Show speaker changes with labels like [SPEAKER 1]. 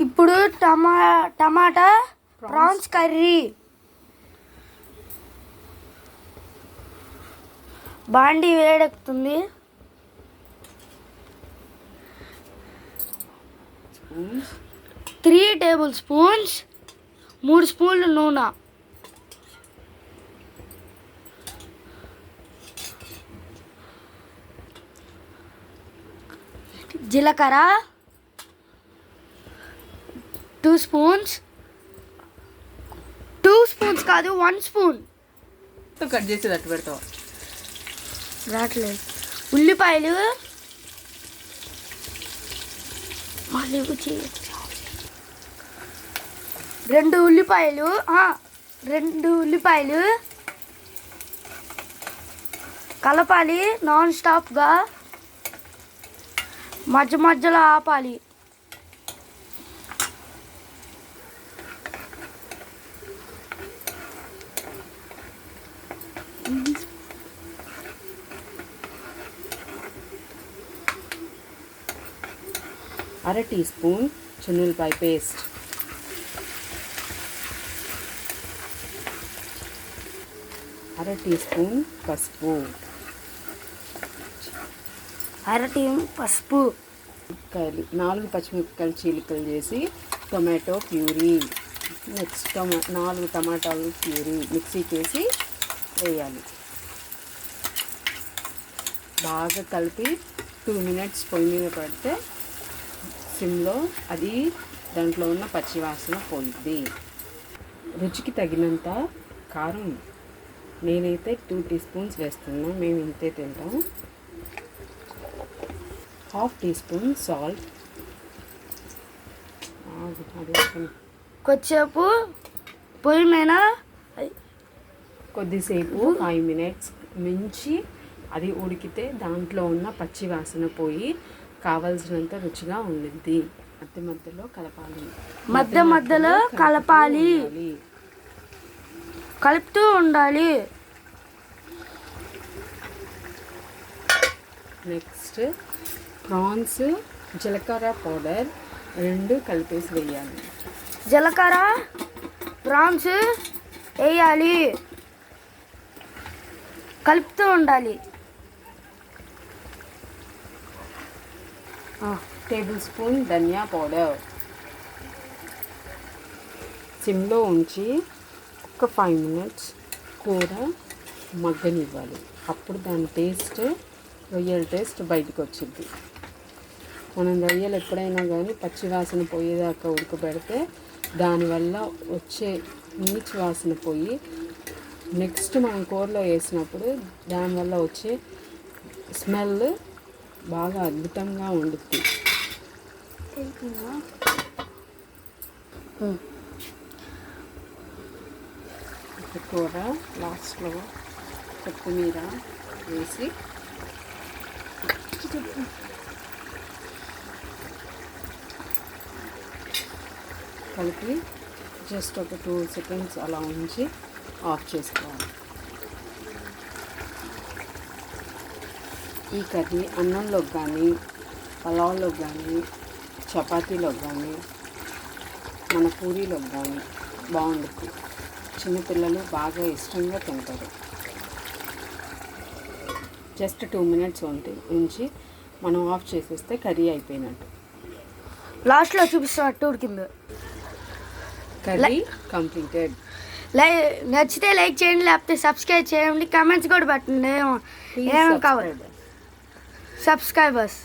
[SPEAKER 1] ఇప్పుడు టమాటా prawns curry. బాండి వేడెక్కుతుంది. 3 table spoons, 3 స్పూన్లు నూనె, జీలకర్ర 2 స్పూన్స్, 2 స్పూన్స్ కాదు 1 స్పూన్
[SPEAKER 2] కట్ చేసి అట్టు పెడతావు.
[SPEAKER 1] రావట్లేదు. ఉల్లిపాయలు మళ్ళీ 2 ఉల్లిపాయలు, 2 ఉల్లిపాయలు కలపాలి నాన్ స్టాప్గా, మధ్య మధ్యలో ఆపాలి.
[SPEAKER 2] అర టీ స్పూన్ చిన్నులపాయ పేస్ట్, అర టీ స్పూన్ పసుపు,
[SPEAKER 1] అర టీ పసుపు,
[SPEAKER 2] 4 పచ్చిమిరపకాయలు చీలికలు చేసి టొమాటో ప్యూరీ, నెక్స్ట్ 4 టమాటాలు ప్యూరీ మిక్సీకి వేసి వేయాలి. బాగా కలిపి 2 మినిట్స్ పొయ్యి మీద పెడితే సిమ్లో అది దాంట్లో ఉన్న పచ్చివాసన పోయిద్ది. రుచికి తగినంత కారం, నేనైతే 2 టీ స్పూన్స్ వేస్తున్నా, మేము ఇంతే తింటాం. 1/2 టీ స్పూన్ సాల్ట్.
[SPEAKER 1] కొద్దిసేపు పొయ్యి మీద
[SPEAKER 2] కొద్దిసేపు 5 మినిట్స్ మించి అది ఉడికితే దాంట్లో ఉన్న పచ్చి వాసన పోయి కావాల్సినంత రుచిగా ఉండిద్ది. మధ్య మధ్యలో కలపాలి,
[SPEAKER 1] మధ్య మధ్యలో కలపాలి, కలుపుతూ ఉండాలి.
[SPEAKER 2] నెక్స్ట్ ప్రాన్స్ జీలకర్ర పౌడర్ 2 కలిపేసి వేయాలి.
[SPEAKER 1] జీలకర్ర ప్రాన్స్ వేయాలి, కలుపుతూ ఉండాలి.
[SPEAKER 2] టేబుల్ స్పూన్ ధనియా పౌడర్. సిమ్లో ఉంచి ఒక 5 మినిట్స్ కూర మగ్గనివ్వాలి. అప్పుడు దాని టేస్ట్, రొయ్యల టేస్ట్ బయటకు వచ్చింది. మనం రొయ్యలు ఎప్పుడైనా కానీ పచ్చివాసన పోయేదాకా ఉడకబెడితే దానివల్ల వచ్చే నీచు వాసన పోయి నెక్స్ట్ మనం కూరలో వేసినప్పుడు దానివల్ల వచ్చే స్మెల్ బాగా అద్భుతంగా ఉండుద్ది. కూర లాస్ట్లో కొత్తిమీర వేసి కలిపి జస్ట్ ఒక 2 సెకండ్స్ అలా ఉంచి ఆఫ్ చేసుకోవాలి. ఈ కర్రీ అన్నంలోకి కానీ, పలావ్లోకి కానీ, చపాతీలోకి కానీ, మన పూరీలోకి కానీ బాగుంటుంది. చిన్నపిల్లలు బాగా ఇష్టంగా తింటారు. జస్ట్ 2 మినిట్స్ ఉంచి మనం ఆఫ్ చేసేస్తే కర్రీ అయిపోయినట్టు.
[SPEAKER 1] లాస్ట్లో చూపిస్తున్నట్టు ఉడికింది.
[SPEAKER 2] Curry completed.
[SPEAKER 1] నచ్చితే లైక్ చేయండి, లేకపోతే సబ్స్క్రైబ్ చేయండి, కామెంట్స్ కూడా పెట్టండి ఏమేమి కావాలి. సబ్స్క్రైబర్స్